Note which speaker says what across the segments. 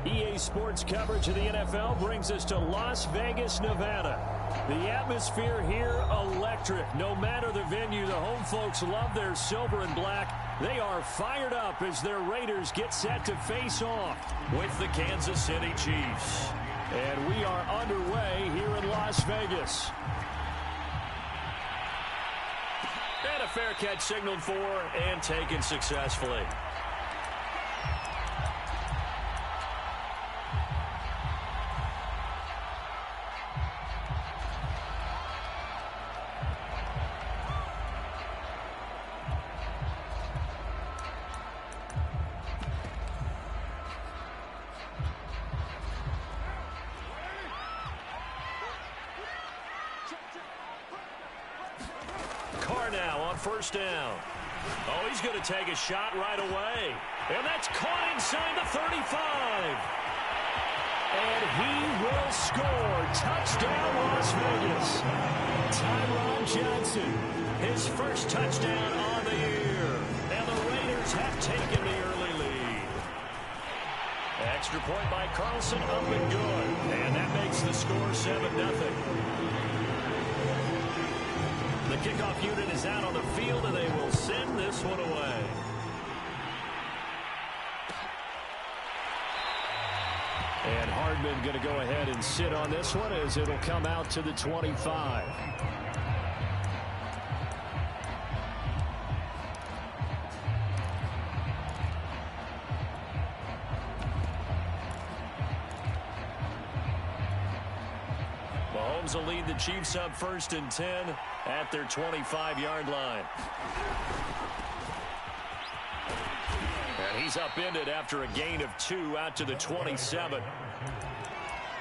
Speaker 1: EA Sports coverage of the NFL brings us to Las Vegas, Nevada. The atmosphere here, electric. No matter the venue, the home folks love their silver and black. They are fired up as their Raiders get set to face off with the Kansas City Chiefs. And we are underway here in Las Vegas. And a fair catch signaled for and taken successfully. First down. Oh, he's going to take a shot right away. And that's caught inside the 35. And he will score. Touchdown, Las Vegas. Tyron Johnson, his first touchdown on the year. And the Raiders have taken the early lead. Extra point by Carlson, up and good. And that makes the score 7-0. The kickoff unit is out on the field, and they will send this one away. And Hardman going to go ahead and sit on this one as it'll come out to the 25. Mahomes will lead the Chiefs up 1st and 10 at their 25-yard line. And he's upended after a gain of 2 out to the 27.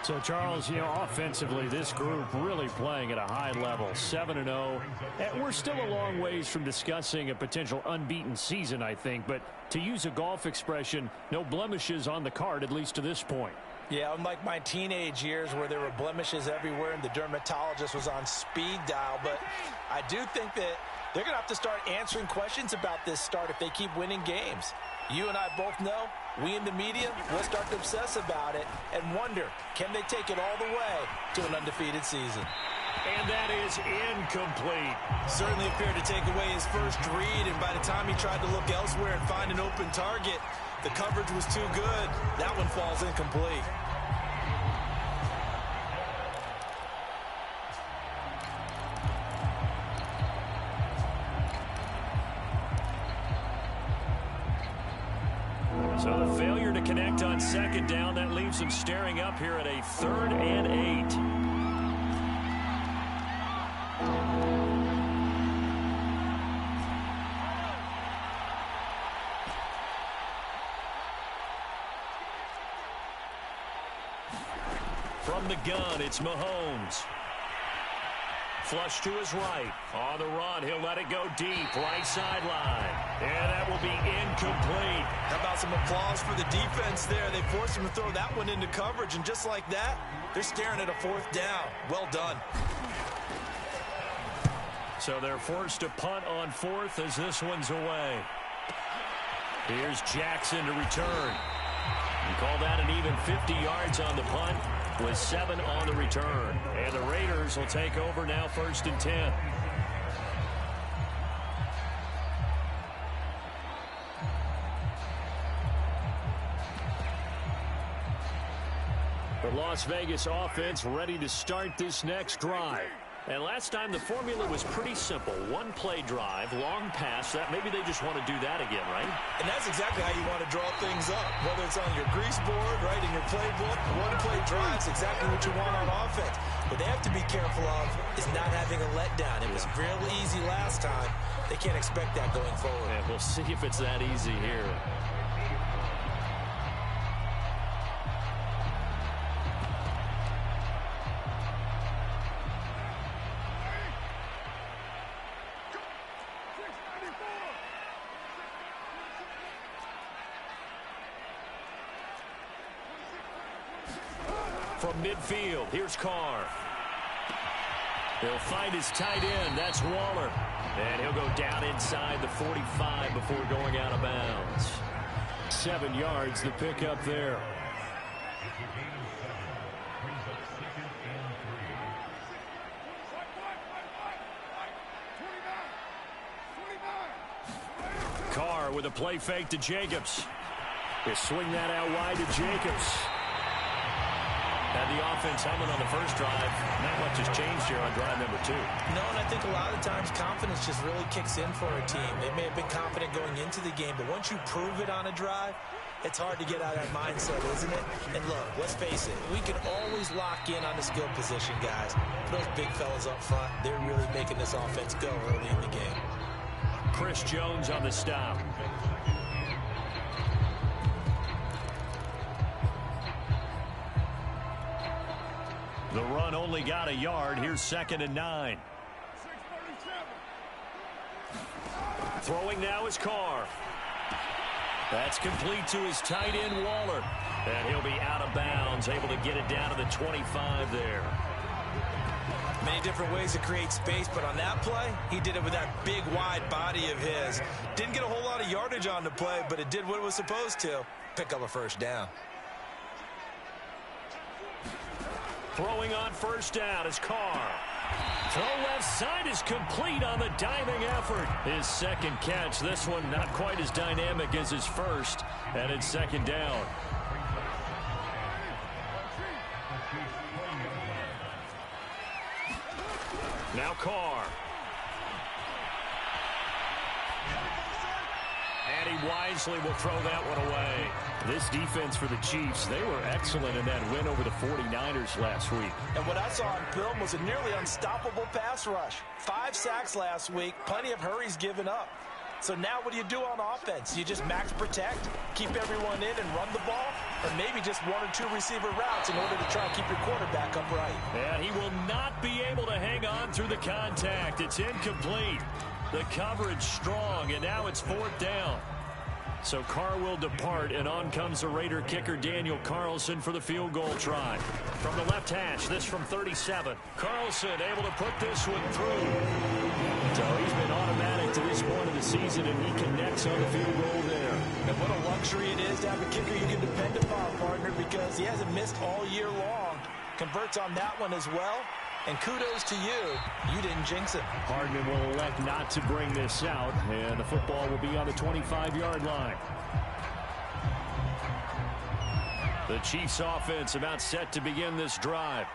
Speaker 2: So, Charles, offensively, this group really playing at a high level, 7-0. And we're still a long ways from discussing a potential unbeaten season, I think. But to use a golf expression, no blemishes on the card, at least to this point.
Speaker 3: Yeah, unlike my teenage years where there were blemishes everywhere and the dermatologist was on speed dial. But I do think that they're going to have to start answering questions about this start if they keep winning games. You and I both know, we in the media will start to obsess about it and wonder, can they take it all the way to an undefeated season?
Speaker 1: And that is incomplete.
Speaker 3: Certainly appeared to take away his first read, and by the time he tried to look elsewhere and find an open target, the coverage was too good. That one falls incomplete.
Speaker 1: So the failure to connect on 2nd down, that leaves him staring up here at a 3rd and 8. From the gun, it's Mahomes. Flush to his right. On the run, he'll let it go deep. Right sideline. And that will be incomplete.
Speaker 3: How about some applause for the defense there? They forced him to throw that one into coverage, and just like that, they're staring at a 4th down. Well done.
Speaker 1: So they're forced to punt on 4th as this one's away. Here's Jackson to return. And call that an even 50 yards on the punt, with 7 on the return. And the Raiders will take over now 1st and 10. The Las Vegas offense ready to start this next drive. And last time the formula was pretty simple. One play drive, long pass. That maybe they just want to do that again, right?
Speaker 3: And that's exactly how you want to draw things up. Whether it's on your grease board, right, in your playbook, one play drive is exactly what you want on offense. What they have to be careful of is not having a letdown. It was real easy last time. They can't expect that going forward.
Speaker 1: And we'll see if it's that easy here. From midfield, here's Carr. He'll find his tight end. That's Waller. And he'll go down inside the 45 before going out of bounds.
Speaker 2: 7 yards, the pickup there. Carr with a play fake to Jacobs. They swing that out wide to Jacobs.
Speaker 1: Had the offense humming on the first drive. Not much has changed here on drive number 2.
Speaker 3: No, and I think a lot of times confidence just really kicks in for a team. They may have been confident going into the game, but once you prove it on a drive, it's hard to get out of that mindset, isn't it? And look, let's face it, we can always lock in on the skill position, guys. Those big fellas up front, they're really making this offense go early in the game.
Speaker 2: Chris Jones on the stop. The run only got a yard. Here's 2nd and 9. Throwing now is Carr. That's complete to his tight end, Waller. And he'll be out of bounds, able to get it down to the 25 there.
Speaker 3: Many different ways to create space, but on that play, he did it with that big, wide body of his. Didn't get a whole lot of yardage on the play, but it did what it was supposed to. Pick up a first down.
Speaker 2: Throwing on first down is Carr. Throw left side is complete on the diving effort. His second catch. This one not quite as dynamic as his first. And it's 2nd down. Now Carr. And he wisely will throw that one away. This defense for the Chiefs, they were excellent in that win over the 49ers last week.
Speaker 3: And what I saw on film was a nearly unstoppable pass rush. 5 sacks last week, plenty of hurries given up. So now what do you do on offense? You just max protect, keep everyone in and run the ball, or maybe just 1 or 2 receiver routes in order to try and keep your quarterback upright.
Speaker 2: And he will not be able to hang on through the contact. It's incomplete. The coverage strong, and now it's 4th down. So Carr will depart, and on comes the Raider kicker Daniel Carlson for the field goal try. From the left hash, this from 37. Carlson able to put this one through. So he's been automatic to this point of the season, and he connects on the field goal there.
Speaker 3: And what a luxury it is to have a kicker you can depend upon, partner, because he hasn't missed all year long. Converts on that one as well. And kudos to you. You didn't jinx it.
Speaker 2: Hardman will elect not to bring this out, and the football will be on the 25-yard line. The Chiefs offense about set to begin this drive.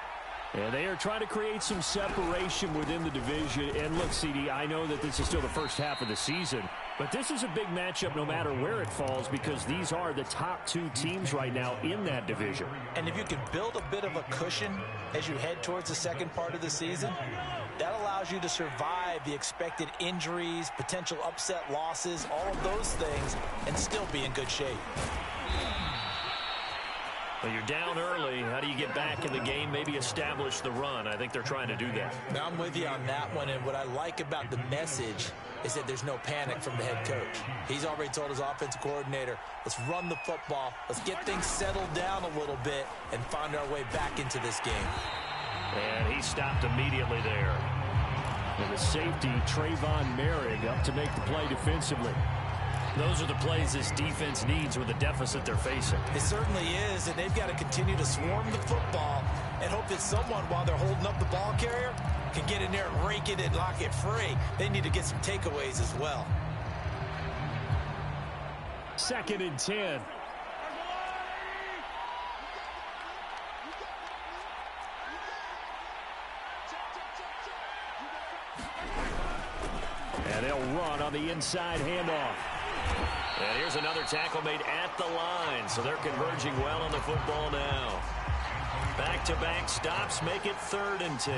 Speaker 2: And they are trying to create some separation within the division. And look, CD, I know that this is still the first half of the season, but this is a big matchup no matter where it falls, because these are the top 2 teams right now in that division.
Speaker 3: And if you can build a bit of a cushion as you head towards the second part of the season, that allows you to survive the expected injuries, potential upset losses, all of those things, and still be in good shape.
Speaker 2: Well, you're down early. How do you get back in the game? Maybe establish the run. I think they're trying to do that.
Speaker 3: Now, I'm with you on that one, and what I like about the message is that there's no panic from the head coach. He's already told his offensive coordinator, let's run the football, let's get things settled down a little bit and find our way back into this game.
Speaker 2: And he stopped immediately there. And the safety, Trayvon Merrick, up to make the play defensively. Those are the plays this defense needs with the deficit they're facing.
Speaker 3: It certainly is, and they've got to continue to swarm the football and hope that someone, while they're holding up the ball carrier, can get in there and rake it and lock it free. They need to get some takeaways as well.
Speaker 2: 2nd and 10. And they'll run on the inside handoff. And here's another tackle made at the line, so they're converging well on the football now. Back-to-back stops make it 3rd and 10.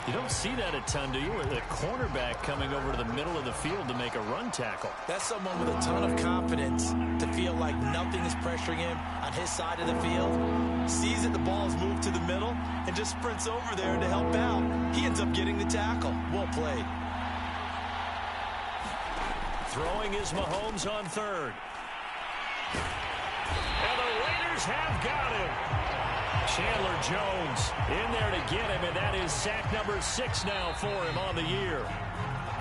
Speaker 2: You don't see that a ton, do you? With a cornerback coming over to the middle of the field to make a run tackle.
Speaker 3: That's someone with a ton of confidence to feel like nothing is pressuring him on his side of the field. Sees that the ball is moved to the middle and just sprints over there to help out. He ends up getting the tackle. Well played.
Speaker 2: Throwing is Mahomes on 3rd. And the Raiders have got him. Chandler Jones in there to get him, and that is sack number 6 now for him on the year.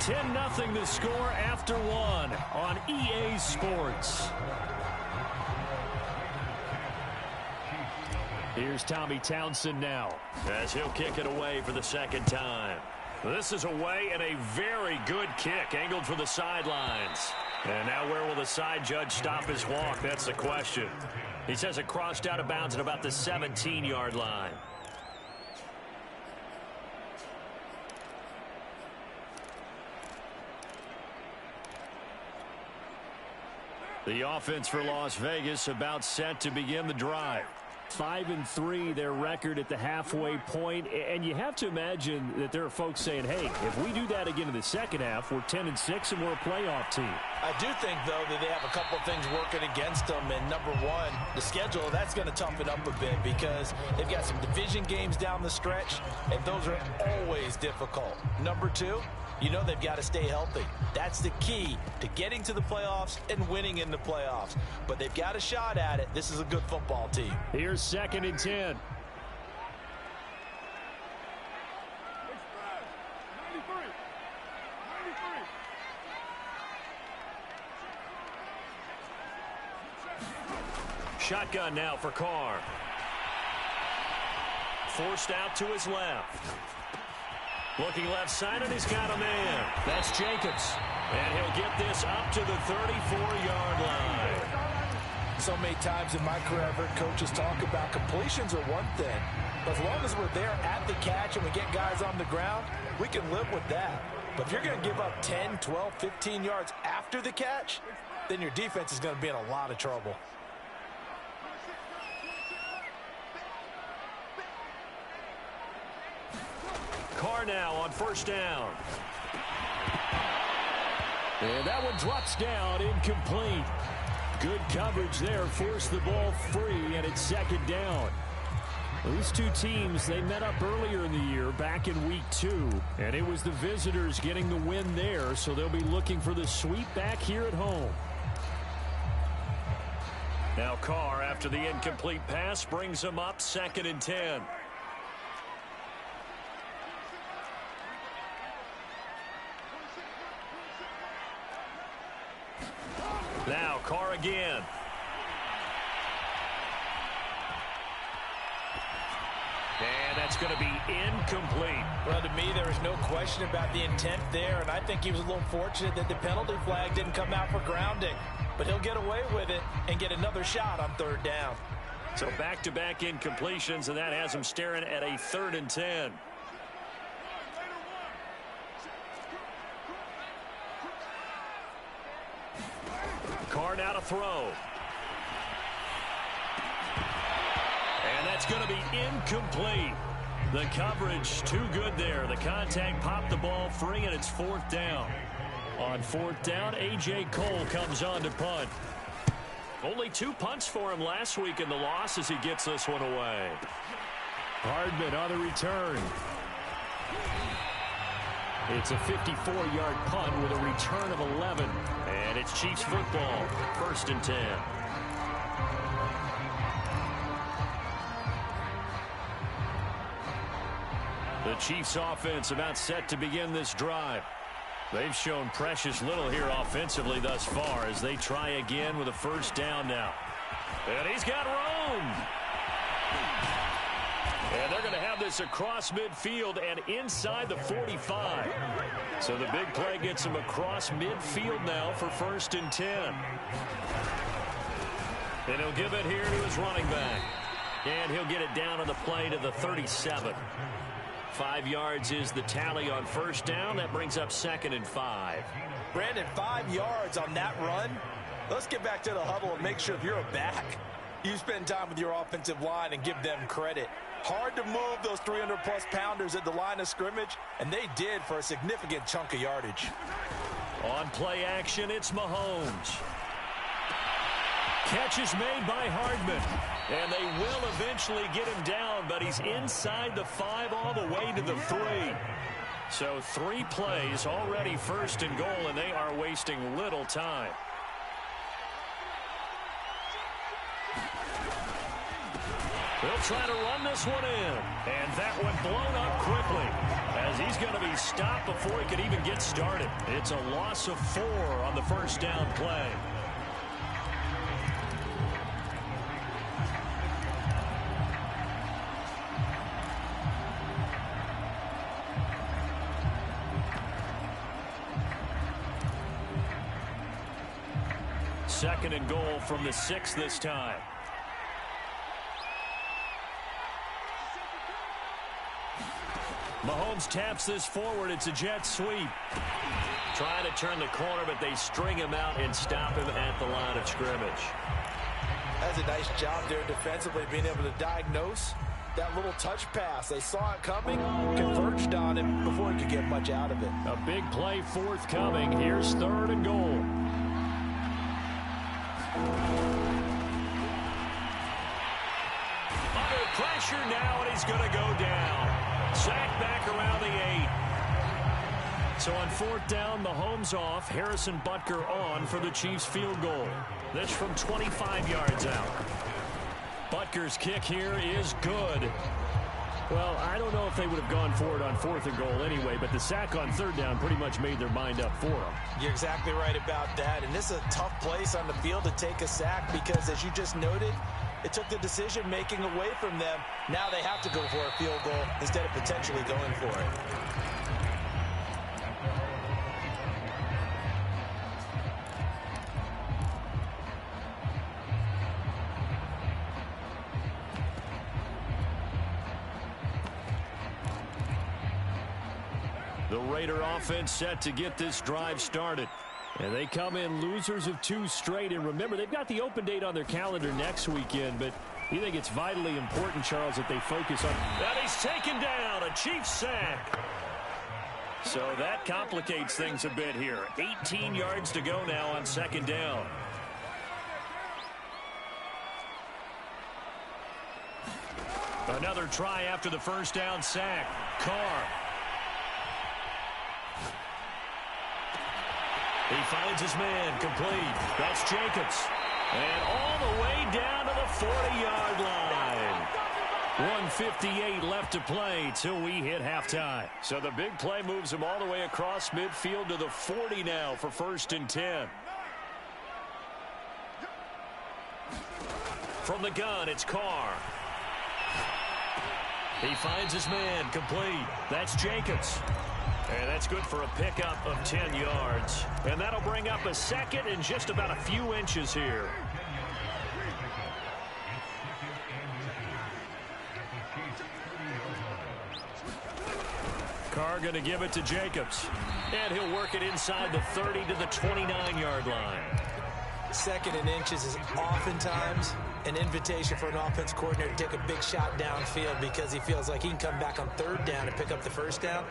Speaker 2: 10-0 the score after 1 on EA Sports. Here's Tommy Townsend now as he'll kick it away for the 2nd time. This is away and a very good kick angled for the sidelines.
Speaker 1: And now where will the side judge stop his walk? That's the question. He says it crossed out of bounds at about the 17-yard line. The offense for Las Vegas about set to begin the drive.
Speaker 2: 5-3 their record at the halfway point, and you have to imagine that there are folks saying, hey, if we do that again in the second half, we're 10-6 and we're a playoff team.
Speaker 3: I do think, though, that they have a couple of things working against them. And number one, the schedule, that's going to toughen up a bit because they've got some division games down the stretch, and those are always difficult. Number two, you know they've got to stay healthy. That's the key to getting to the playoffs and winning in the playoffs. But they've got a shot at it. This is a good football team.
Speaker 2: Here's 2nd and 10.
Speaker 1: Shotgun now for Carr. Forced out to his left. Looking left side, and he's got a man. That's Jacobs. And he'll get this up to the 34-yard line.
Speaker 3: So many times in my career, I've heard coaches talk about completions are one thing. But as long as we're there at the catch and we get guys on the ground, we can live with that. But if you're going to give up 10, 12, 15 yards after the catch, then your defense is going to be in a lot of trouble.
Speaker 1: Carr now on 1st down.
Speaker 2: And that one drops down, incomplete. Good coverage there, forced the ball free, and it's 2nd down. These two teams, they met up earlier in the year, back in week 2, and it was the visitors getting the win there, so they'll be looking for the sweep back here at home.
Speaker 1: Now Carr, after the incomplete pass, brings him up 2nd and 10. Now Carr again. And that's going to be incomplete.
Speaker 3: Well, to me, there was no question about the intent there, and I think he was a little fortunate that the penalty flag didn't come out for grounding. But he'll get away with it and get another shot on 3rd down.
Speaker 1: So back-to-back incompletions, and that has him staring at a 3rd and 10. Carr now to throw. And that's going to be incomplete. The coverage too good there. The contact popped the ball free, and it's 4th down. On 4th down, A.J. Cole comes on to punt. Only 2 punts for him last week in the loss as he gets this one away.
Speaker 2: Hardman on the return. It's a 54-yard punt with a return of 11.
Speaker 1: And it's Chiefs football, 1st and 10. The Chiefs offense about set to begin this drive. They've shown precious little here offensively thus far as they try again with a 1st down now. And he's got room. And they're going to have this across midfield and inside the 45. So the big play gets him across midfield now for 1st and 10. And he'll give it here to his running back. And he'll get it down on the play to the 37. 5 yards is the tally on 1st down. That brings up 2nd and 5.
Speaker 3: Brandon, 5 yards on that run. Let's get back to the huddle and make sure if you're a back, you spend time with your offensive line and give them credit. Hard to move those 300-plus pounders at the line of scrimmage, and they did for a significant chunk of yardage.
Speaker 1: On play action, it's Mahomes. Catch is made by Hardman. And they will eventually get him down, but he's inside the 5 all the way to the 3. So 3 plays already 1st and goal, and they are wasting little time. They'll try to run this one in. And that one blown up quickly as he's going to be stopped before he can even get started. It's a loss of 4 on the 1st down play.
Speaker 2: second and goal from the 6 this time. Mahomes taps this forward. It's a jet sweep. Trying to turn the corner, but they string him out and stop him at the line of scrimmage.
Speaker 3: That's a nice job there defensively, being able to diagnose that little touch pass. They saw it coming, converged on him before he could get much out of it.
Speaker 2: A big play forthcoming. Here's third and goal. Under pressure now, and he's going to go down. Sack back around the 8. So on fourth down, Mahomes off. Harrison Butker on for the Chiefs field goal. This from 25 yards out. Butker's kick here is good. Well, I don't know if they would have gone for it on fourth and goal anyway, but the sack on third down pretty much made their mind up for them.
Speaker 3: You're exactly right about that, and this is a tough place on the field to take a sack because, as you just noted, it took the decision-making away from them. Now they have to go for a field goal instead of potentially going for it.
Speaker 2: The Raider offense set to get this drive started. And they come in losers of 2 straight. And remember, they've got the open date on their calendar next weekend. But you think it's vitally important, Charles, that they focus on. And he's taken down. A Chiefs sack. So that complicates things a bit here. 18 yards to go now on second down. Another try after the first down sack. Carr. He finds his man, complete. That's Jacobs. And all the way down to the 40-yard line. 1:58 left to play till we hit halftime. So the big play moves him all the way across midfield to the 40 now for 1st and 10. From the gun, it's Carr. He finds his man, complete. That's Jacobs. And that's good for a pickup of 10 yards. And that'll bring up a second and just about a few inches here. Carr going to give it to Jacobs. And he'll work it inside the 30 to the 29-yard line.
Speaker 3: Second and inches is oftentimes an invitation for an offense coordinator to take a big shot downfield because he feels like he can come back on third down and pick up the first down.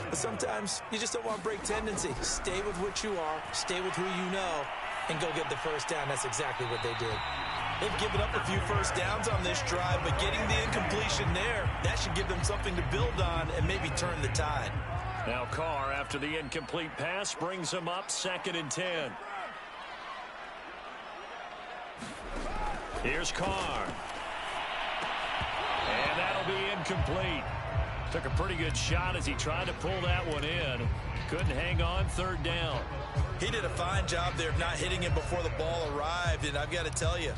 Speaker 3: But sometimes you just don't want to break tendency. Stay with what you are, stay with who you know, and go get the first down. That's exactly what they did. They've given up a few first downs on this drive, but getting the incompletion there, that should give them something to build on and maybe turn the tide.
Speaker 2: Now Carr, after the incomplete pass, brings him up 2nd and 10. Here's Carr. And that'll be incomplete. Took a pretty good shot as he tried to pull that one in. Couldn't hang on, third down.
Speaker 3: He did a fine job there of not hitting him before the ball arrived, and I've got to tell you,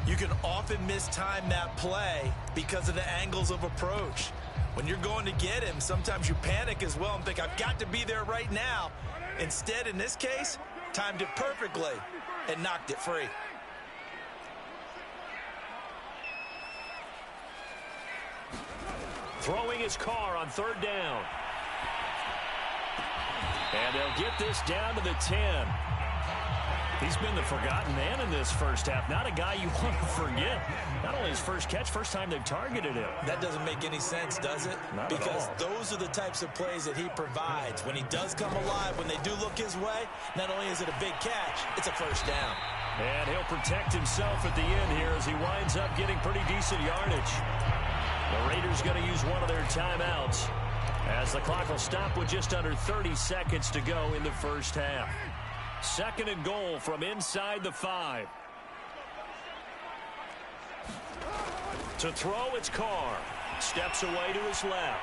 Speaker 3: you can often mistime that play because of the angles of approach. When you're going to get him, sometimes you panic as well and think, I've got to be there right now. Instead, in this case, timed it perfectly and knocked it free.
Speaker 2: Throwing his Carr on third down. And they'll get this down to the 10. He's been the forgotten man in this first half. Not a guy you want to forget. Not only his first catch, first time they've targeted him.
Speaker 3: That doesn't make any sense, does it?
Speaker 2: Not
Speaker 3: because
Speaker 2: at all.
Speaker 3: Those are the types of plays that he provides. When he does come alive, when they do look his way, not only is it a big catch, it's a first down.
Speaker 2: And he'll protect himself at the end here as he winds up getting pretty decent yardage. The Raiders going to use one of their timeouts as the clock will stop with just under 30 seconds to go in the first half. 2nd and goal from inside the 5. To throw, it's Carr. Steps away to his left.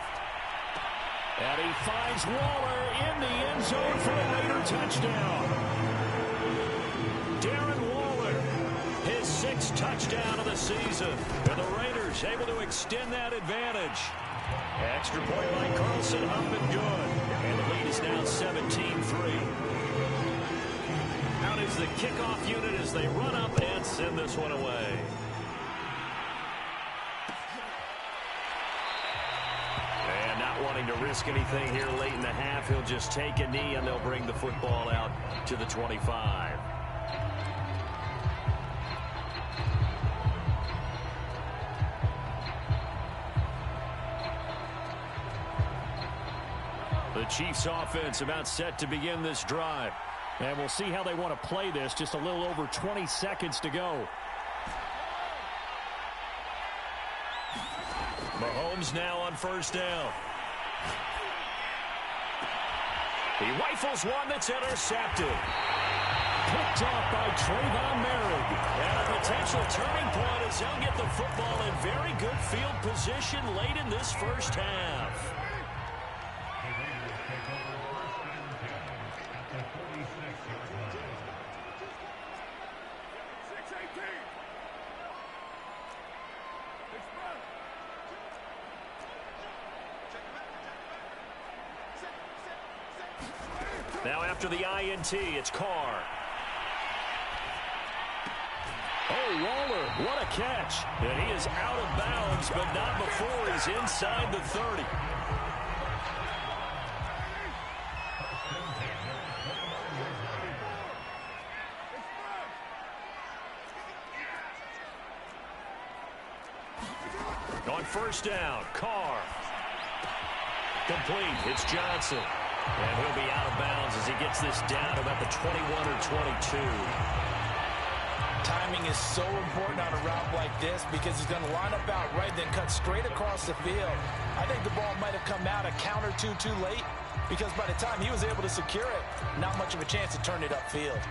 Speaker 2: And he finds Waller in the end zone for a Raider touchdown. Darren Waller, his 6th touchdown of the season. And the Raiders able to extend that advantage. Extra point by Carlson, up and good. And the lead is now 17-3.
Speaker 1: one is the kickoff unit as they run up and send this one away. And not wanting to risk anything here late in the half, he'll just take a knee and they'll bring the football out to the 25. The Chiefs offense about set to begin this drive.
Speaker 2: And we'll see how they want to play this. Just a little over 20 seconds to go.
Speaker 1: Mahomes now on first down. He rifles one that's intercepted.
Speaker 2: Picked off by Trayvon Merrick.
Speaker 1: And a potential turning point as they'll get the football in very good field position late in this first half. Now after the INT, it's Carr.
Speaker 2: Oh, Waller, what a catch.
Speaker 1: And he is out of bounds, but not before he's inside the 30. On first down, Carr. Complete. It's Johnson. And he'll be out of bounds as he gets this down about the 21 or 22.
Speaker 3: Timing is so important on a route like this because he's going to line up out right, then cut straight across the field. I think the ball might have come out a count or two too late because by the time he was able to secure it, not much of a chance to turn it upfield.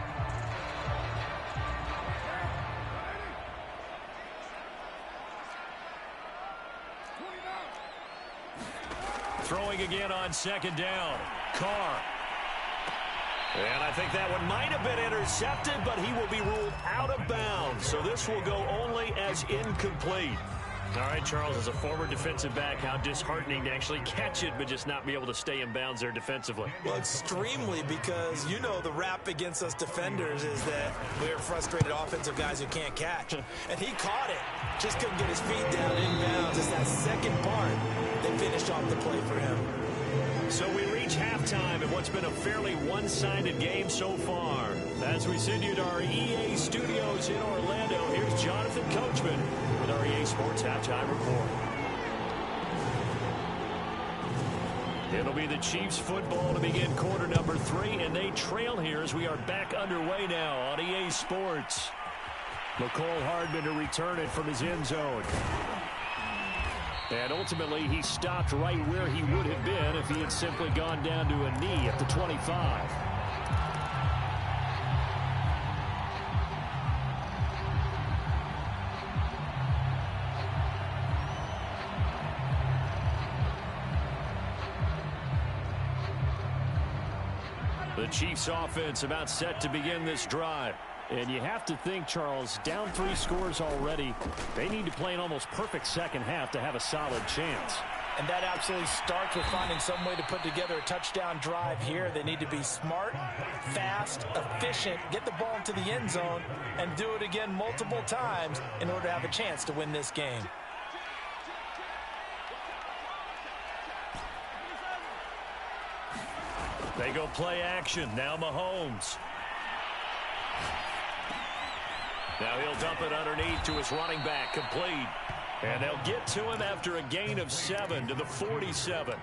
Speaker 1: Throwing again on second down. Carr. And I think that one might have been intercepted, but he will be ruled out of bounds. So this will go only as incomplete.
Speaker 2: All right, Charles, as a former defensive back, how disheartening to actually catch it, but just not be able to stay in bounds there defensively.
Speaker 3: Well, extremely, because you know the rap against us defenders is that we're frustrated offensive guys who can't catch. And he caught it. Just couldn't get his feet down in bounds. It's that second part that finished off the play for him.
Speaker 1: So we reach halftime in what's been a fairly one-sided game so far. As we send you to our EA studios in Orlando, here's Jonathan Coachman with our EA Sports Halftime Report. It'll be the Chiefs football to begin quarter number 3, and they trail here as we are back underway now on EA Sports.
Speaker 2: McCole Hardman to return it from his end zone. And ultimately, he stopped right where he would have been if he had simply gone down to a knee at the 25.
Speaker 1: The Chiefs offense about set to begin this drive.
Speaker 2: And you have to think, Charles, down 3 scores already. They need to play an almost perfect second half to have a solid chance.
Speaker 3: And that absolutely starts with finding some way to put together a touchdown drive here. They need to be smart, fast, efficient, get the ball into the end zone, and do it again multiple times in order to have a chance to win this game.
Speaker 1: They go play action. Now Mahomes. Now he'll dump it underneath to his running back, complete. And they'll get to him after a gain of 7 to the 47.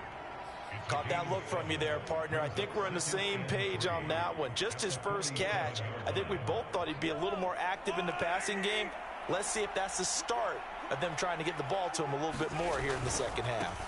Speaker 3: Caught that look from you there, partner. I think we're on the same page on that one. Just his first catch. I think we both thought he'd be a little more active in the passing game. Let's see if that's the start of them trying to get the ball to him a little bit more here in the second half.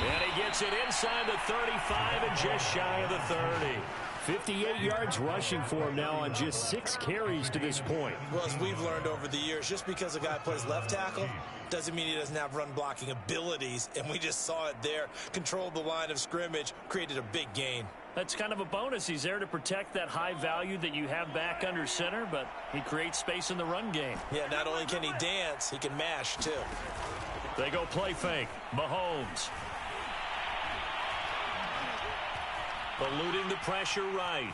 Speaker 1: And he gets it inside the 35 and just shy of the 30.
Speaker 2: 58 yards rushing for him now on just 6 carries to this point.
Speaker 3: Well, as we've learned over the years, just because a guy plays left tackle doesn't mean he doesn't have run blocking abilities, and we just saw it there. Controlled the line of scrimmage, created a big gain.
Speaker 2: That's kind of a bonus. He's there to protect that high value that you have back under center, but he creates space in the run game.
Speaker 3: Yeah, not only can he dance, he can mash too.
Speaker 1: They go play fake. Mahomes. Eluding the pressure right.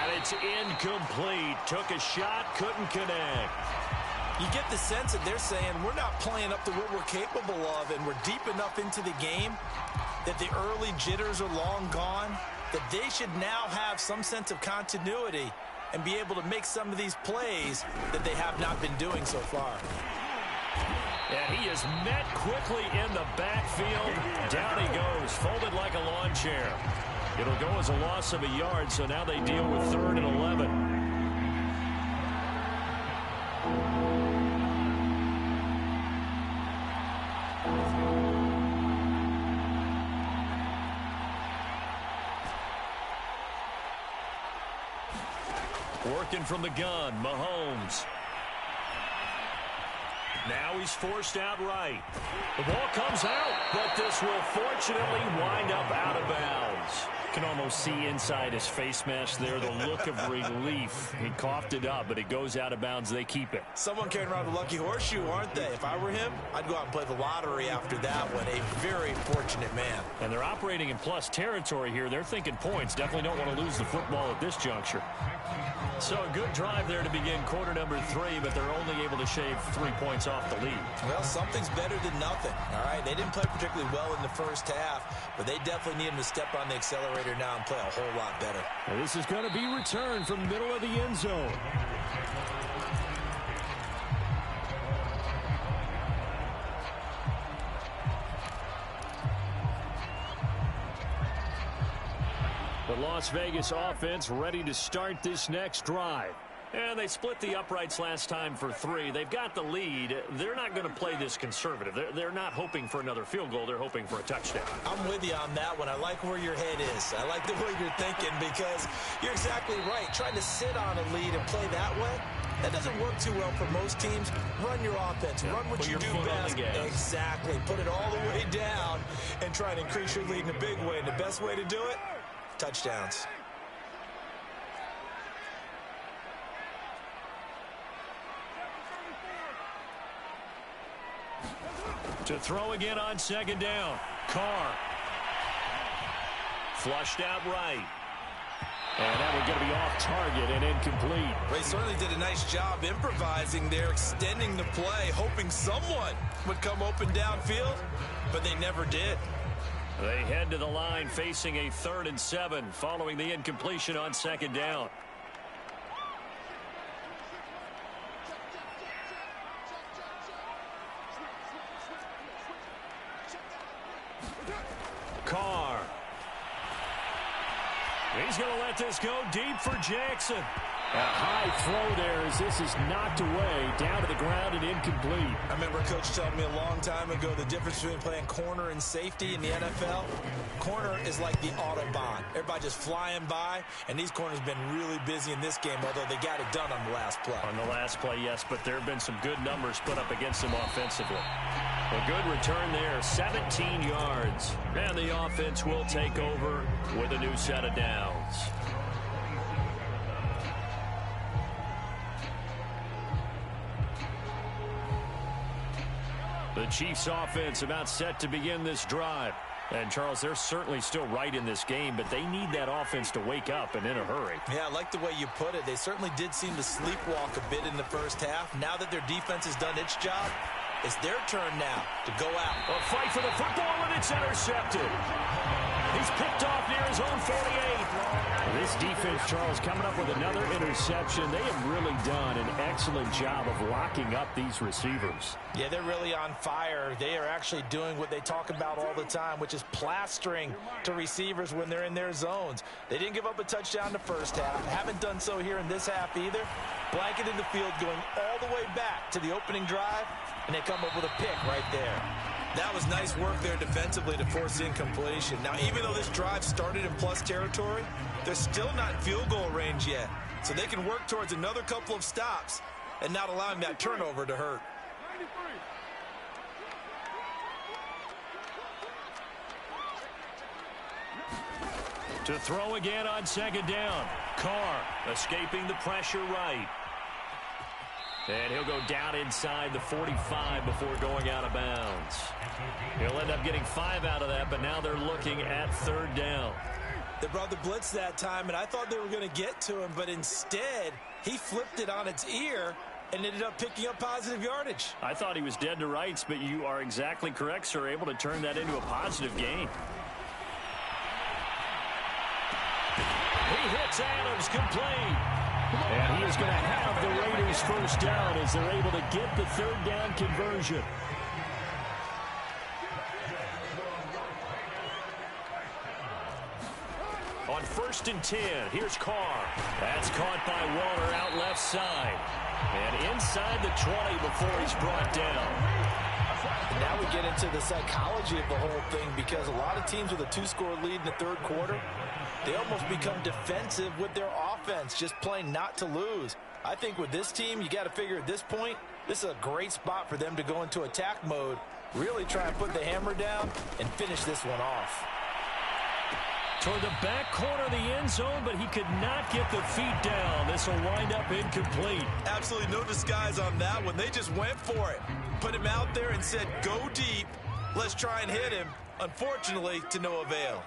Speaker 1: And it's incomplete. Took a shot, couldn't connect.
Speaker 3: You get the sense that they're saying we're not playing up to what we're capable of, and we're deep enough into the game that the early jitters are long gone, that they should now have some sense of continuity and be able to make some of these plays that they have not been doing so far.
Speaker 1: And he is met quickly in the backfield. Down he goes, folded like a lawn chair. It'll go as a loss of a yard, so now they deal with 3rd and 11. Working from the gun, Mahomes. Now he's forced out right. The ball comes out, but this will fortunately wind up out of bounds.
Speaker 2: Can almost see inside his face mask there the look of relief. He coughed it up, but it goes out of bounds. They keep it.
Speaker 3: Someone carrying around the lucky horseshoe, aren't they? If I were him, I'd go out and play the lottery after that one. A very fortunate man.
Speaker 2: And they're operating in plus territory here. They're thinking points. Definitely don't want to lose the football at this juncture.
Speaker 1: So a good drive there to begin quarter number 3, but they're only able to shave 3 points off the lead.
Speaker 3: Well, something's better than nothing, all right? They didn't play particularly well in the first half, but they definitely need him to step on the accelerator now and play a whole lot better.
Speaker 2: And this is going to be returned from middle of the end zone. The Las Vegas offense ready to start this next drive.
Speaker 1: And they split the uprights last time for 3. They've got the lead. They're not going to play this conservative. They're not hoping for another field goal. They're hoping for a touchdown.
Speaker 3: I'm with you on that one. I like where your head is. I like the way you're thinking because you're exactly right. Trying to sit on a lead and play that way, that doesn't work too well for most teams. Run your offense. Run what you do best. Exactly. Put it all the way down and try and increase your lead in a big way. And the best way to do it, touchdowns.
Speaker 1: To throw again on 2nd down. Carr. Flushed out right.
Speaker 2: And that one's going to be off target and incomplete.
Speaker 3: Well, he certainly did a nice job improvising there, extending the play, hoping someone would come open downfield, but they never did.
Speaker 1: They head to the line facing a 3rd and 7 following the incompletion on 2nd down. Carr. He's going to let this go deep for Jackson.
Speaker 2: A high throw there as this is knocked away, down to the ground and incomplete.
Speaker 3: I remember a coach telling me a long time ago the difference between playing corner and safety in the NFL. Corner is like the Autobahn. Everybody just flying by, and these corners have been really busy in this game, although they got it done on the last play.
Speaker 1: On the last play, yes, but there have been some good numbers put up against them offensively. A good return there, 17 yards. And the offense will take over with a new set of downs. The Chiefs offense about set to begin this drive. And, Charles, they're certainly still right in this game, but they need that offense to wake up and in a hurry.
Speaker 3: Yeah, I like the way you put it. They certainly did seem to sleepwalk a bit in the first half. Now that their defense has done its job, it's their turn now to go out.
Speaker 1: A fight for the football, and it's intercepted. He's picked off near his own 48.
Speaker 2: This defense, Charles, coming up with another interception. They have really done an excellent job of locking up these receivers.
Speaker 3: Yeah, they're really on fire. They are actually doing what they talk about all the time, which is plastering to receivers when they're in their zones. They didn't give up a touchdown in the first half. Haven't done so here in this half either. Blanketed the field going all the way back to the opening drive, and they come up with a pick right there. That was nice work there defensively to force incompletion. Now, even though this drive started in plus territory, they're still not in field goal range yet. So they can work towards another couple of stops and not allowing that turnover to hurt.
Speaker 1: To throw again on 2nd down. Carr escaping the pressure right. And he'll go down inside the 45 before going out of bounds. He'll end up getting 5 out of that, but now they're looking at 3rd down.
Speaker 3: They brought the blitz that time, and I thought they were going to get to him, but instead he flipped it on its ear and ended up picking up positive yardage.
Speaker 2: I thought he was dead to rights, but you are exactly correct, sir. Able to turn that into a positive gain.
Speaker 1: He hits Adams, complete.
Speaker 2: And he is going to have the Raiders first down as they're able to get the 3rd down conversion.
Speaker 1: On 1st and 10, here's Carr. That's caught by Waller out left side. And inside the 20 before he's brought down.
Speaker 3: Now we get into the psychology of the whole thing, because a lot of teams with a 2-score lead in the 3rd quarter, they almost become defensive with their offense, just playing not to lose. I think with this team, you got to figure at this point, this is a great spot for them to go into attack mode, really try and put the hammer down and finish this one off.
Speaker 1: Toward the back corner of the end zone, but he could not get the feet down. This will wind up incomplete.
Speaker 3: Absolutely no disguise on that one. They just went for it. Put him out there and said, go deep. Let's try and hit him. Unfortunately, to no avail.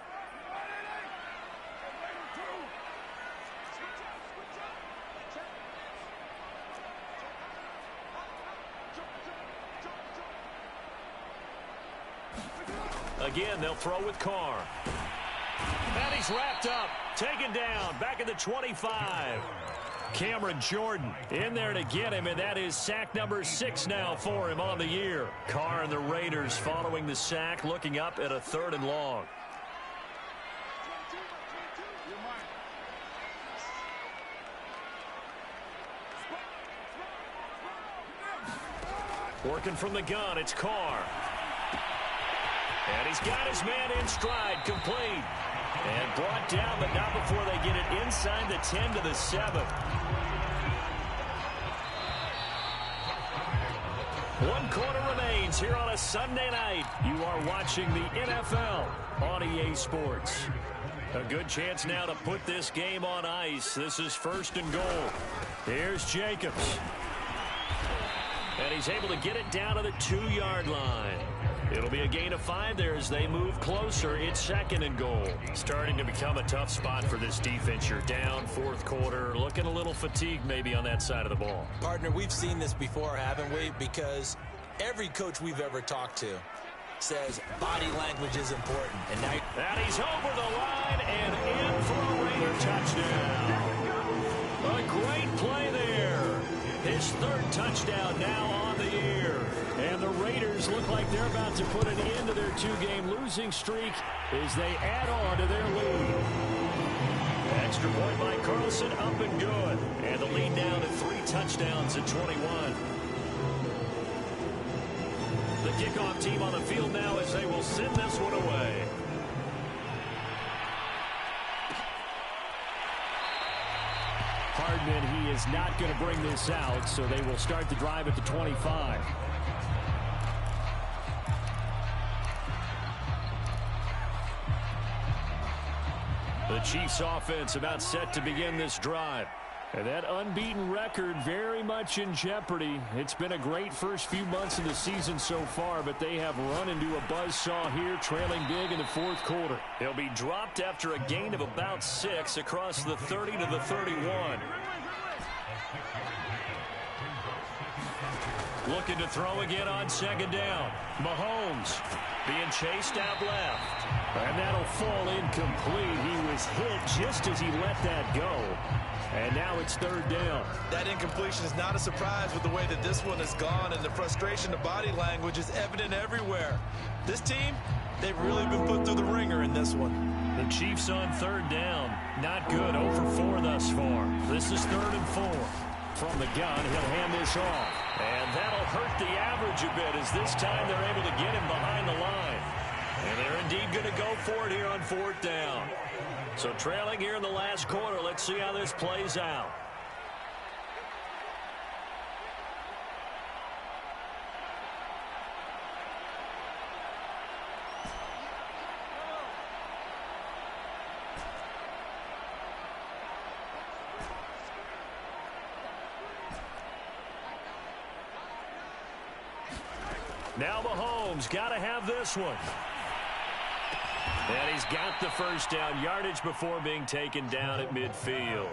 Speaker 1: Again, they'll throw with Carr. And he's wrapped up, taken down, back at the 25. Cameron Jordan in there to get him, and that is sack number 6 now for him on the year. Carr and the Raiders following the sack, looking up at a 3rd and long. Working from the gun, it's Carr. And he's got his man in stride, complete. And brought down, but not before they get it inside the 10 to the 7. 1 quarter remains here on a Sunday night. You are watching the NFL on EA Sports. A good chance now to put this game on ice. This is 1st and goal. Here's Jacobs. And he's able to get it down to the 2-yard line. It'll be a gain of 5 there as they move closer. It's 2nd and goal. Starting to become a tough spot for this defense. You're down 4th quarter. Looking a little fatigued maybe on that side of the ball.
Speaker 3: Partner, we've seen this before, haven't we? Because every coach we've ever talked to says body language is important.
Speaker 1: And he's over the line and in for a Raider touchdown. A great play there. His 3rd touchdown now on the year. And the Raiders look like they're about to put an end to their 2-game losing streak as they add on to their lead. Extra point by Carlson, up and good. And the lead down to 3 touchdowns at 21. The kickoff team on the field now as they will send this one away.
Speaker 2: Hardman, he is not going to bring this out, so they will start the drive at the 25.
Speaker 1: The Chiefs offense about set to begin this drive.
Speaker 2: And that unbeaten record very much in jeopardy. It's been a great first few months of the season so far, but they have run into a buzzsaw here, trailing big in the 4th quarter.
Speaker 1: He'll be dropped after a gain of about 6 across the 30 to the 31. Looking to throw again on 2nd down. Mahomes being chased out left.
Speaker 2: And that'll fall incomplete. He was hit just as he let that go. And now it's 3rd down.
Speaker 3: That incompletion is not a surprise with the way that this one has gone, and the frustration of body language is evident everywhere. This team, they've really been put through the ringer in this one.
Speaker 1: The Chiefs on 3rd down. Not good. 0 for 4 thus far. This is 3rd and 4.
Speaker 2: From the gun, he'll hand this off.
Speaker 1: And that'll hurt the average a bit as this time they're able to get him behind the line. And they're indeed going to go for it here on 4th down. So trailing here in the last quarter. Let's see how this plays out. Now Mahomes got to have this one. And he's got the first down, yardage before being taken down at midfield.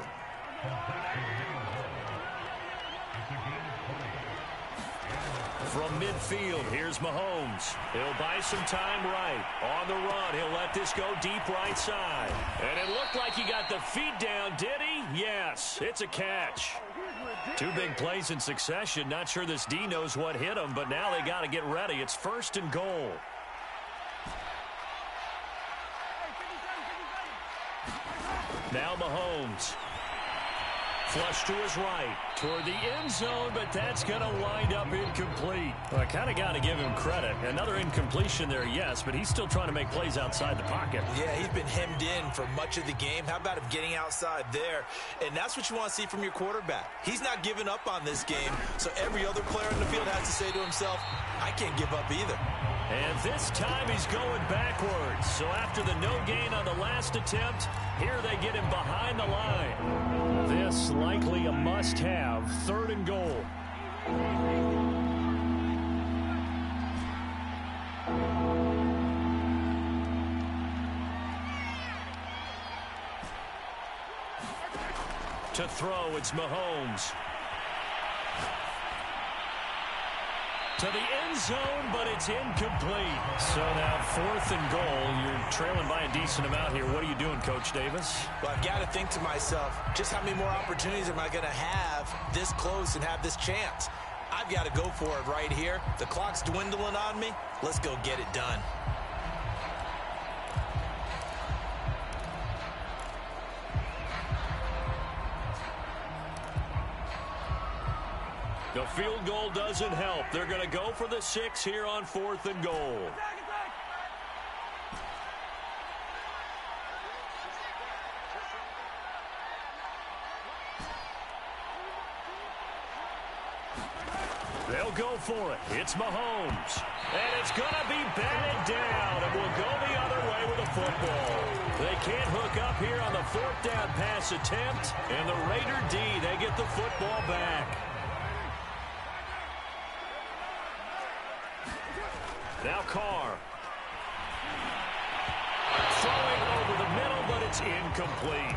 Speaker 1: From midfield, here's Mahomes. He'll buy some time right. On the run, he'll let this go deep right side. And it looked like he got the feet down, did he? Yes, it's a catch. Two big plays in succession. Not sure this D knows what hit him, but now they got to get ready. It's 1st and goal. Now Mahomes. Flush to his right, toward the end zone, but that's going to wind up incomplete. Well, I kind of got to give him credit. Another incompletion there, yes, but he's still trying to make plays outside the pocket.
Speaker 3: Yeah, he's been hemmed in for much of the game. How about him getting outside there? And that's what you want to see from your quarterback. He's not giving up on this game, so every other player in the field has to say to himself, I can't give up either.
Speaker 1: And this time he's going backwards. So after the no gain on the last attempt, here they get him behind the line.
Speaker 2: This likely a must-have, 3rd and goal.
Speaker 1: To throw, it's Mahomes. To the end zone, but it's incomplete.
Speaker 2: So now 4th and goal. You're trailing by a decent amount here. What are you doing, Coach Davis?
Speaker 3: Well, I've got to think to myself, just how many more opportunities am I going to have this close and have this chance? I've got to go for it right here. The clock's dwindling on me. Let's go get it done.
Speaker 1: The field goal doesn't help. They're going to go for the 6 here on 4th and goal. They'll go for it. It's Mahomes. And it's going to be batted down. And will go the other way with the football. They can't hook up here on the 4th down pass attempt. And the Raider D, they get the football back. Now Carr. Throwing over the middle, but it's incomplete.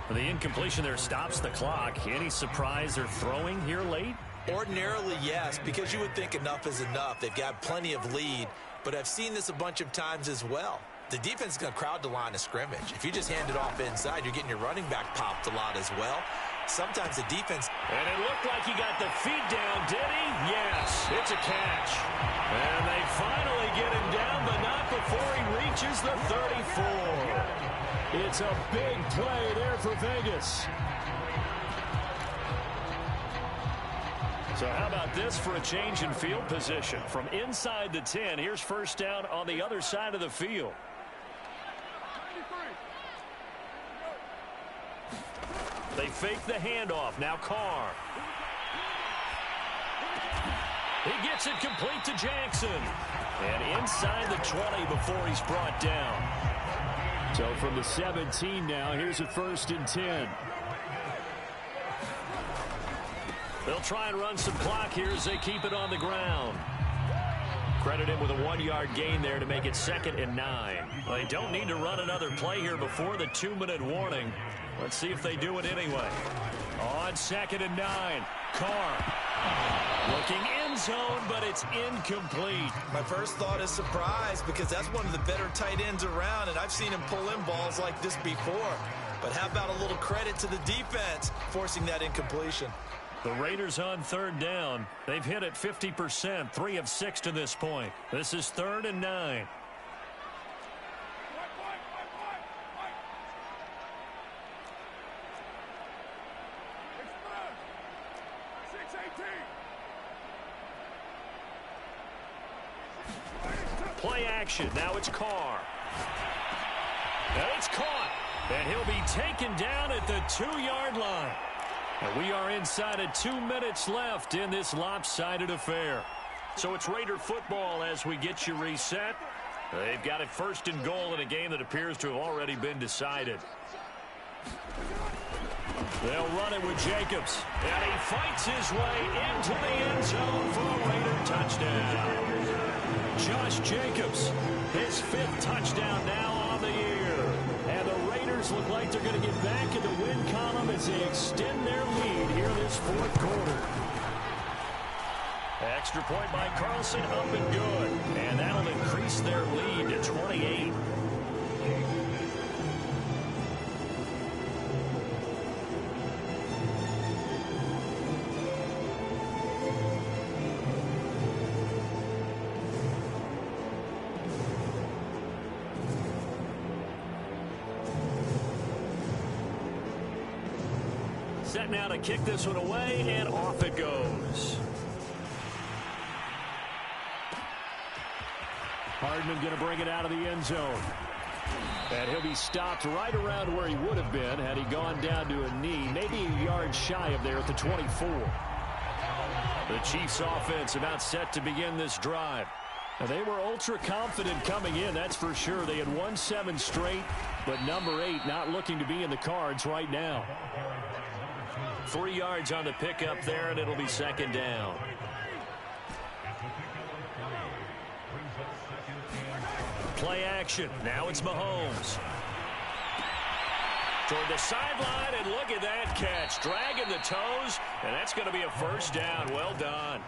Speaker 2: The incompletion there stops the clock. Any surprise they're throwing here late?
Speaker 3: Ordinarily, yes, because you would think enough is enough. They've got plenty of lead, but I've seen this a bunch of times as well. The defense is going to crowd the line of scrimmage. If you just hand it off inside, you're getting your running back popped a lot as well. Sometimes the defense...
Speaker 1: And it looked like he got the feet down, did he? Yes, it's a catch. And they finally get him down, but not before he reaches the 34.
Speaker 2: It's a big play there for Vegas.
Speaker 1: So how about this for a change in field position? From inside the 10, here's 1st down on the other side of the field. They fake the handoff. Now Carr. He gets it complete to Jackson. And inside the 20 before he's brought down.
Speaker 2: So from the 17 now, here's a 1st and 10.
Speaker 1: They'll try and run some clock here as they keep it on the ground. Credit him with a 1-yard gain there to make it 2nd and 9. Well, they don't need to run another play here before the 2-minute warning. Let's see if they do it anyway. On 2nd and 9, Carr. Looking end zone, but it's incomplete.
Speaker 3: My first thought is surprise because that's one of the better tight ends around, and I've seen him pull in balls like this before. But how about a little credit to the defense forcing that incompletion?
Speaker 1: The Raiders on 3rd down. They've hit it 50%, 3 of 6 to this point. This is 3rd and 9. Play action. Now it's Carr. And it's caught. And he'll be taken down at the 2-yard line. And we are inside of 2 minutes left in this lopsided affair. So it's Raider football as we get you reset. They've got it 1st and goal in a game that appears to have already been decided. They'll run it with Jacobs. And he fights his way into the end zone for a Raider touchdown. Josh Jacobs, his 5th touchdown now on the year. And the Raiders look like they're going to get back in the win column as they extend their lead here this 4th quarter. Extra point by Carlson, up and good. And that'll increase their lead to 28. Set now to kick this one away, and off it goes. Hardman going to bring it out of the end zone. And he'll be stopped right around where he would have been had he gone down to a knee, maybe a yard shy of there at the 24. The Chiefs offense about set to begin this drive. Now, they were ultra confident coming in, that's for sure. They had won 7 straight, but number 8 not looking to be in the cards right now. 3 yards on the pickup there, and it'll be 2nd down. Play action. Now it's Mahomes. Toward the sideline, and look at that catch. Dragging the toes, and that's going to be a 1st down. Well done.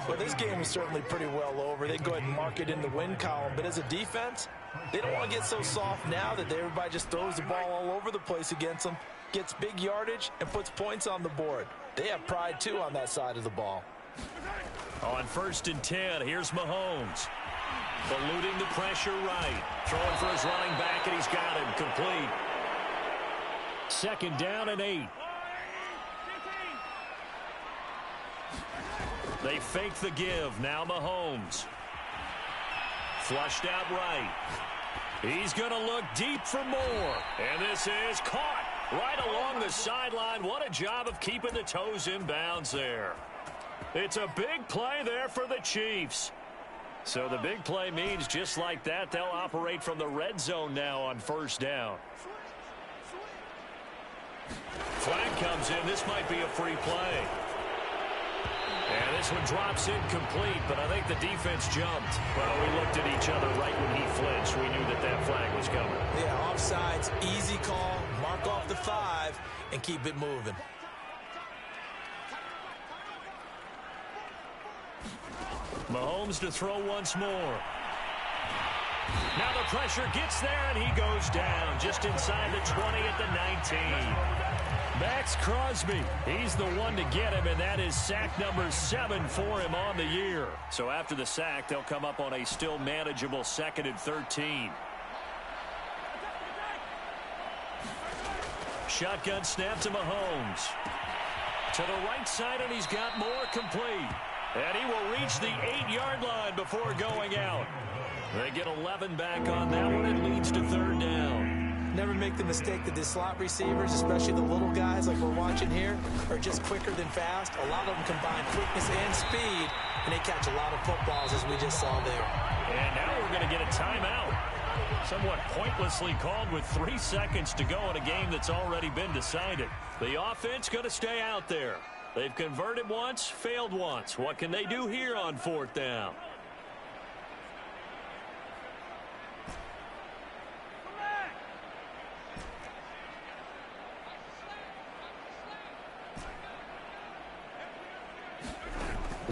Speaker 3: Well, this game is certainly pretty well over. They go ahead and mark it in the win column. But as a defense, they don't want to get so soft now that everybody just throws the ball all over the place against them, gets big yardage, and puts points on the board. They have pride, too, on that side of the ball.
Speaker 1: On 1st and 10, here's Mahomes. Eluding the pressure right. Throwing for his running back, and he's got him complete.
Speaker 2: 2nd down and 8.
Speaker 1: They fake the give. Now Mahomes. Flushed out right. He's going to look deep for more. And this is caught right along the sideline. What a job of keeping the toes in bounds there. It's a big play there for the Chiefs. So the big play means just like that, they'll operate from the red zone now on 1st down. Flag comes in. This might be a free play. And this one drops incomplete, but I think the defense jumped. Well, we looked at each other right when he flinched. We knew that that flag was coming.
Speaker 3: Yeah, offsides, easy call, mark off the 5, and keep it moving.
Speaker 1: Mahomes to throw once more. Now the pressure gets there, and he goes down just inside the 20 at the 19.
Speaker 2: Max Crosby, he's the one to get him, and that is sack number 7 for him on the year.
Speaker 1: So after the sack, they'll come up on a still manageable 2nd and 13. Shotgun snap to Mahomes. To the right side, and he's got more complete. And he will reach the 8-yard line before going out. They get 11 back on that one. It leads to 3rd down.
Speaker 3: Never make the mistake that the slot receivers, especially the little guys like we're watching here, are just quicker than fast. A lot of them combine quickness and speed, and they catch a lot of footballs, as we just saw there.
Speaker 1: And now we're going to get a timeout. Somewhat pointlessly called with 3 seconds to go in a game that's already been decided. The offense going to stay out there. They've converted once, failed once. What can they do here on 4th down?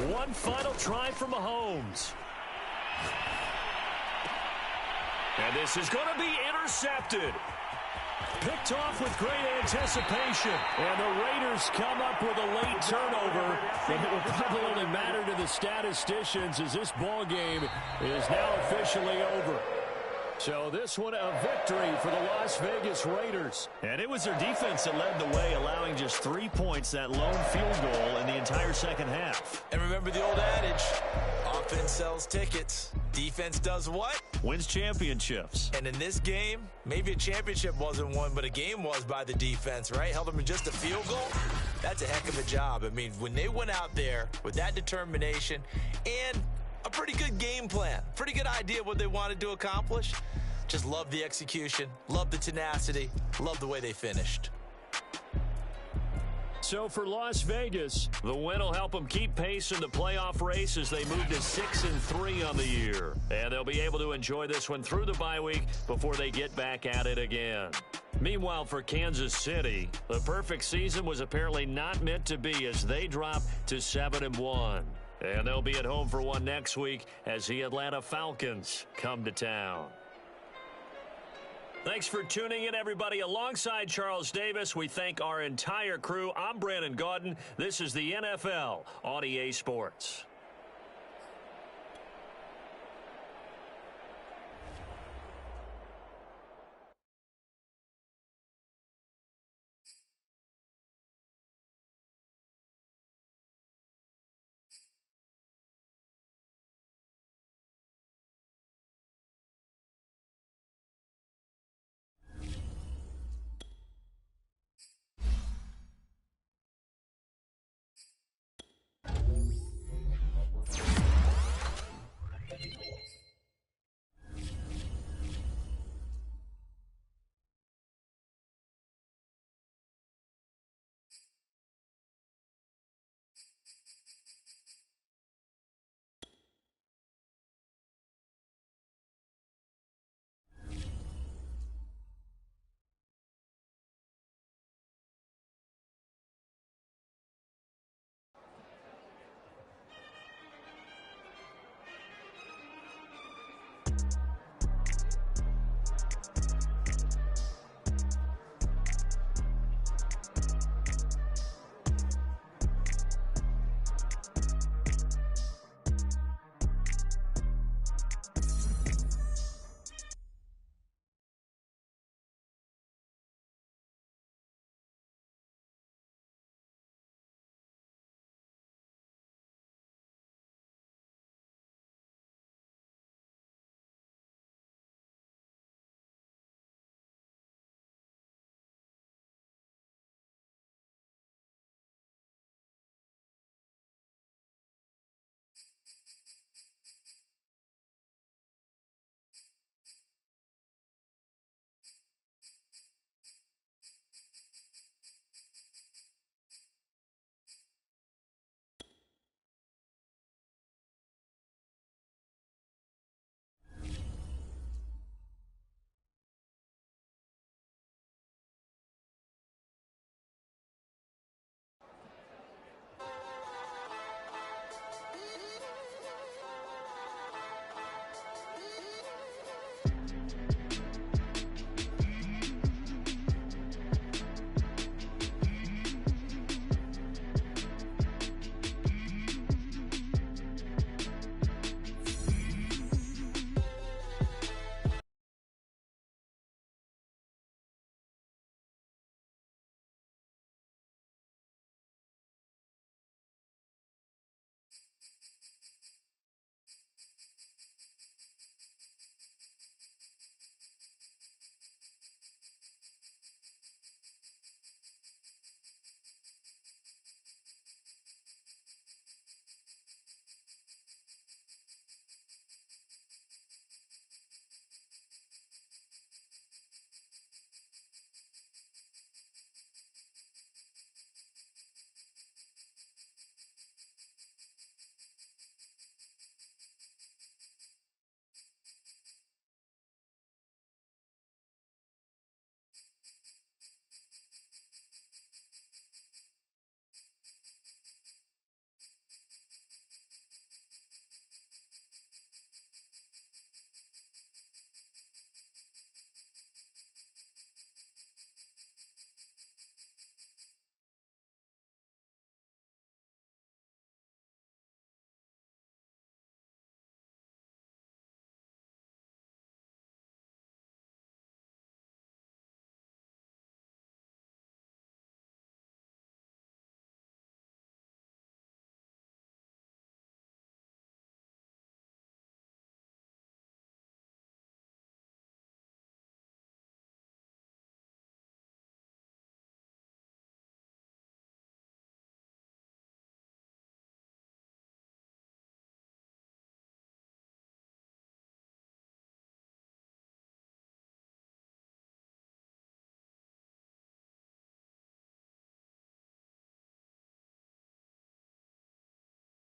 Speaker 1: One final try for Mahomes. And this is going to be intercepted. Picked off with great anticipation.
Speaker 2: And the Raiders come up with a late turnover. But it will probably only matter to the statisticians as this ball game is now officially over. So this one a victory for the Las Vegas Raiders.
Speaker 1: And it was their defense that led the way, allowing just 3 points, that lone field goal in the entire second half.
Speaker 3: And remember the old adage, offense sells tickets. Defense does what?
Speaker 1: Wins championships.
Speaker 3: And in this game, maybe a championship wasn't won, but a game was by the defense, right? Held them in just a field goal. That's a heck of a job. I mean, when they went out there with that determination and a pretty good game plan, pretty good idea what they wanted to accomplish, just love the execution, love the tenacity, love the way they finished.
Speaker 2: So for Las Vegas,
Speaker 1: the win will help them keep pace in the playoff race as they move to 6-3 on the year. And they'll be able to enjoy this one through the bye week before they get back at it again. Meanwhile, for Kansas City, the perfect season was apparently not meant to be as they drop to 7-1. And they'll be at home for one next week as the Atlanta Falcons come to town. Thanks for tuning in, everybody. Alongside Charles Davis, we thank our entire crew. I'm Brandon Gaudin. This is the NFL on EA Sports.